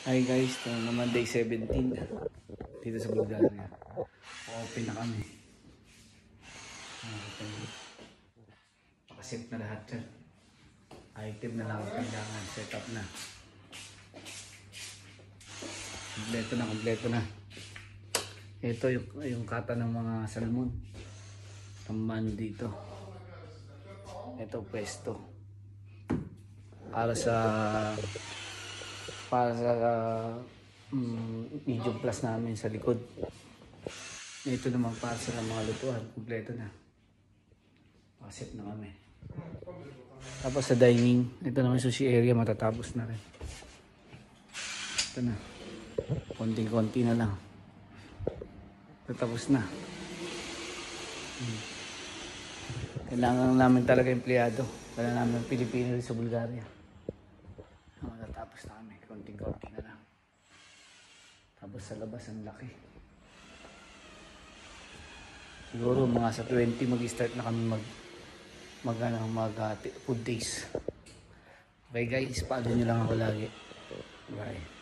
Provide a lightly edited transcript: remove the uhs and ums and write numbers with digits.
Hi guys, ito naman day 17 dito sa Bulgaria. Open na kami. Pakasip na lahat yan. Item na lang ang kailangan. Set up na. Kompleto na. Ito yung kata ng mga salmon. Tamban dito. Ito pwesto. Para sa medium plus namin sa likod. Ito naman para sa mga lutuan. Kompleto na. Pakasip na kami. Tapos sa dining, ito naman sushi area, matatapos na rin. Ito na. Konting-konti na lang. Tatapos na. Kailangan namin talaga empleyado. Kailangan namin Pilipino sa Bulgaria. Matatapos na kami. Konting-konti na lang. Tapos sa labas, ang laki. Siguro mga sa 20 mag-start na kami mag food days. Okay guys, follow nyo lang ako lagi. Bye.